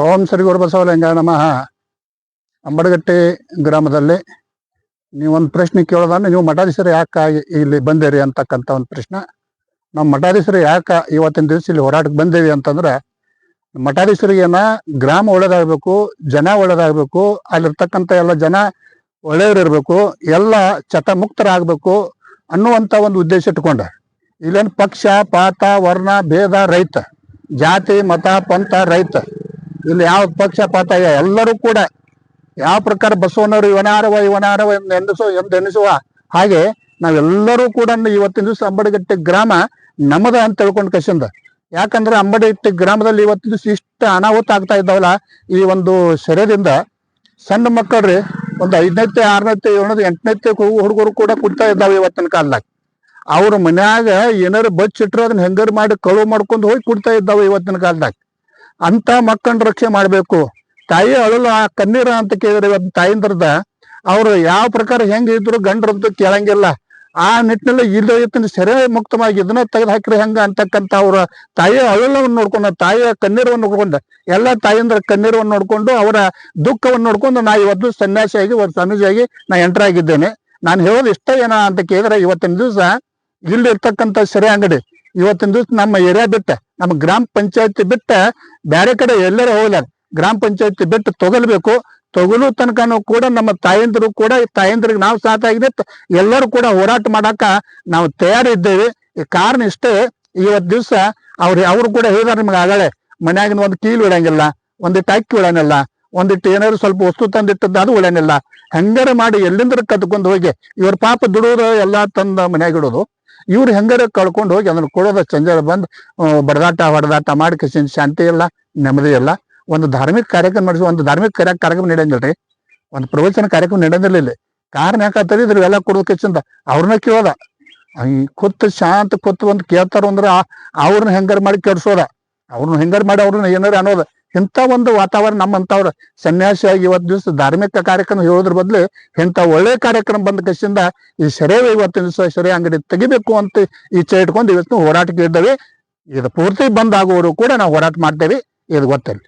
ಓಂ ಶ್ರೀ ಗುರು ಬಸವಲಿಂಗಾಯ ನಮಃ. ಅಂಬಡಗಟ್ಟೆ ಗ್ರಾಮದಲ್ಲಿ ನೀವೊಂದು ಪ್ರಶ್ನೆ ಕೇಳೋದನ್ನ, ನೀವು ಮಠಾಧೀಶರು ಯಾಕೆ ಇಲ್ಲಿ ಬಂದಿರಿ ಅಂತಕ್ಕಂಥ ಒಂದು ಪ್ರಶ್ನೆ. ನಾವು ಮಠಾಧೀಶರು ಯಾಕೆ ಇವತ್ತಿನ ದಿವಸ ಇಲ್ಲಿ ಹೋರಾಟಕ್ಕೆ ಬಂದೇವಿ ಅಂತಂದ್ರೆ, ಮಠಾಧೀಶರಿಗೇನ ಗ್ರಾಮ ಒಳ್ಳೇದಾಗಬೇಕು, ಜನ ಒಳ್ಳೇದಾಗಬೇಕು, ಅಲ್ಲಿರ್ತಕ್ಕಂಥ ಎಲ್ಲ ಜನ ಒಳ್ಳೆಯವರಿರ್ಬೇಕು, ಎಲ್ಲ ಚಟ ಮುಕ್ತರಾಗಬೇಕು ಅನ್ನುವಂಥ ಒಂದು ಉದ್ದೇಶ ಇಟ್ಕೊಂಡ. ಇಲ್ಲೇನು ಪಕ್ಷ ಪಾತ ವರ್ಣ ಭೇದ ರಹಿತ, ಜಾತಿ ಮತ ಪಂಥ ರಹಿತ, ಇಲ್ಲಿ ಯಾವ ಪಕ್ಷ ಪಾತ ಎಲ್ಲರೂ ಕೂಡ ಯಾವ ಪ್ರಕಾರ ಬಸವನವರು ಇವನಾರವ ಎನ್ನಿಸುವ ಹಾಗೆ ನಾವೆಲ್ಲರೂ ಕೂಡ ಇವತ್ತಿನ ದಿವಸ ಅಂಬಡಗಟ್ಟೆ ಗ್ರಾಮ ನಮ್ಮದ ಅಂತ ತಿಳ್ಕೊಂಡು ಕಸಿಂದ. ಯಾಕಂದ್ರೆ ಅಂಬಡಗಟ್ಟೆ ಗ್ರಾಮದಲ್ಲಿ ಇವತ್ತಿನ ದಿವಸ ಇಷ್ಟ ಅನಾಹುತ ಆಗ್ತಾ ಇದ್ದಾವಲ್ಲ, ಈ ಒಂದು ಸೆರೆದಿಂದ ಸಣ್ಣ ಮಕ್ಕಳ್ರಿ ಒಂದು 5ನೇತೆ 6ನೇತೆ 7ನೇತೆ 8ನೇತೆ ಹುಡುಗರು ಕೂಡ ಕುಡ್ತಾ ಇದ್ದಾವೆ ಇವತ್ತಿನ ಕಾಲದಾಗ. ಅವ್ರ ಮನ್ಯಾಗ ಏನಾರು ಬಚ್ಚಿಟ್ರು ಅದನ್ನ ಹೆಂಗಾರು ಮಾಡಿ ಕಳುವು ಮಾಡ್ಕೊಂಡು ಹೋಗಿ ಕುಡ್ತಾ ಇದ್ದಾವೆ ಇವತ್ತಿನ ಕಾಲದಾಗ. ಅಂತ ಮಕ್ಕಳನ್ನ ರಕ್ಷಣೆ ಮಾಡ್ಬೇಕು. ತಾಯಿ ಅಳಲು ಆ ಕಣ್ಣೀರ ಅಂತ ಕೇಳಿದ್ರೆ ಇವತ್ತು ತಾಯಿಂದ್ರದ ಅವ್ರು ಯಾವ ಪ್ರಕಾರ ಹೆಂಗಿದ್ರು ಗಂಡ್ರಂತೂ ಕೇಳಂಗಿಲ್ಲ. ಆ ನಿಟ್ಟಿನಲ್ಲಿ ಇವತ್ತಿನ ಸೆರೆ ಮುಕ್ತವಾಗಿ ಇದನ್ನ ತೆಗೆದು ಹಾಕಿರಿ ಹೆಂಗ ಅಂತಕ್ಕಂಥ ಅವ್ರ ತಾಯಿಯ ಅಳಲವನ್ನು ನೋಡ್ಕೊಂಡು, ತಾಯಿಯ ಕಣ್ಣೀರವನ್ನು ನೋಡ್ಕೊಂಡು, ಎಲ್ಲ ತಾಯಿಂದ್ರ ಕಣ್ಣೀರವನ್ನು ನೋಡ್ಕೊಂಡು, ಅವರ ದುಃಖವನ್ನು ನೋಡ್ಕೊಂಡು ನಾ ಇವತ್ತು ಸನ್ಯಾಸಿಯಾಗಿ ಒಂದು ಸ್ವಾಮೀಜಿಯಾಗಿ ನಾ ಎಂಟರ್ ಆಗಿದ್ದೇನೆ. ನಾನು ಹೇಳೋದು ಇಷ್ಟ ಏನ ಅಂತ ಕೇಳಿದ್ರೆ, ಇವತ್ತಿನ ದಿವಸ ಇಲ್ಲಿ ಇರ್ತಕ್ಕಂಥ ಸೆರೆ ಅಂಗಡಿ ಇವತ್ತಿನ ದಿವಸ ನಮ್ಮ ಏರಿಯಾ ಬಿಟ್ಟ, ನಮ್ಮ ಗ್ರಾಮ ಪಂಚಾಯತಿ ಬಿಟ್ಟ ಬೇರೆ ಕಡೆ ಎಲ್ಲರೂ ಹೋಗ್ಲಾರ. ಗ್ರಾಮ ಪಂಚಾಯತಿ ಬಿಟ್ಟು ತಗೊಳ್ಬೇಕು. ತಗೊಳ್ಳೋ ತನಕನೂ ಕೂಡ ನಮ್ಮ ತಾಯಂದಿರು ಕೂಡ, ತಾಯಂದ್ರಿಗೆ ನಾವು ಸಾಥ ಆಗಿದೆ, ಎಲ್ಲರೂ ಕೂಡ ಹೋರಾಟ ಮಾಡಾಕ ನಾವು ತಯಾರಿದ್ದೇವೆ. ಈ ಕಾರಣ ಇಷ್ಟೇ, ಇವತ್ತು ದಿವಸ ಅವ್ರು ಕೂಡ ಹೇಳಿದಾರೆ ನಿಮ್ಗೆ ಆಗಲೇ, ಮನ್ಯಾಗಿನ ಒಂದು ಕೀಲು ಇಡಂಗಿಲ್ಲ, ಒಂದಿಟ್ಟು ಅಕ್ಕಿ ಉಳನಿಲ್ಲ, ಒಂದಿಟ್ಟು ಏನಾದ್ರು ಸ್ವಲ್ಪ ವಸ್ತು ತಂದಿಟ್ಟದ್ದು ಅದು ಉಳನಿಲ್ಲ. ಹೆಂಗಾರ ಮಾಡಿ ಎಲ್ಲಿಂದ್ರ ಕದ್ಕೊಂಡು ಹೋಗಿ ಇವ್ರ ಪಾಪ ದುಡೋದು ಎಲ್ಲ ತಂದ ಮನ್ಯಾಗ ಇಡೋದು, ಇವ್ರು ಹೆಂಗಾರ ಕಳ್ಕೊಂಡು ಹೋಗಿ ಅದನ್ನ ಕೊಡೋದ ಚಂಜಾರ ಬಂದು ಬಡದಾಟ ಹೊಡೆದಾಟ ಮಾಡಿ ಕಸಿನ ಶಾಂತಿ ಇಲ್ಲ, ನೆಮ್ಮದಿ ಇಲ್ಲ. ಒಂದು ಧಾರ್ಮಿಕ ಕಾರ್ಯಕ್ರಮ ಮಾಡಿಸಿ, ಒಂದು ಧಾರ್ಮಿಕ ಕಾರ್ಯಕ್ರಮ ನಡೆಯಂಗಿಲ್ರಿ, ಒಂದು ಪ್ರವಚನ ಕಾರ್ಯಕ್ರಮ ನಡೆಯಂಗಿಲ್ಲ. ಕಾರಣ ಯಾಕಂತಾರೆ ಇದ್ರ ಎಲ್ಲ ಕೊಡೋದು ಕಸಿಂದ ಅವ್ರನ್ನ ಕೇಳೋದ, ಕೂತ್ ಶಾಂತ ಕೂತ್ ಒಂದು ಕೇಳ್ತಾರ ಅಂದ್ರೆ ಅವ್ರನ್ನ ಹೆಂಗಾರ ಮಾಡಿ ಕೆಡ್ಸೋದ, ಅವ್ರನ್ನ ಹೆಂಗಾರ ಮಾಡಿ ಅವ್ರನ್ನ ಏನಾರ ಅನ್ನೋದ. ಇಂಥ ಒಂದು ವಾತಾವರಣ ನಮ್ಮಂತವ್ರ ಸನ್ಯಾಸಿಯಾಗಿ ಇವತ್ತು ದಿವಸ ಧಾರ್ಮಿಕ ಕಾರ್ಯಕ್ರಮ ಹೇಳೋದ್ರ ಬದ್ಲು ಇಂಥ ಒಳ್ಳೆ ಕಾರ್ಯಕ್ರಮ ಬಂದ ಕಸಿಂದ ಈ ಸೆರೆ ಇವತ್ತಿನ ದಿವಸ ಸೆರೆ ಅಂಗಡಿ ತೆಗಿಬೇಕು ಅಂತ ಇಚ್ಛೆ ಇಟ್ಕೊಂಡು ಇವತ್ತು ಹೋರಾಟಕ್ಕೆ ಇದ್ದೇವೆ. ಇದು ಪೂರ್ತಿ ಬಂದ್ ಆಗುವವರು ಕೂಡ ನಾವು ಹೋರಾಟ ಮಾಡ್ತೇವೆ, ಇದು ಗೊತ್ತಿಲ್ಲ.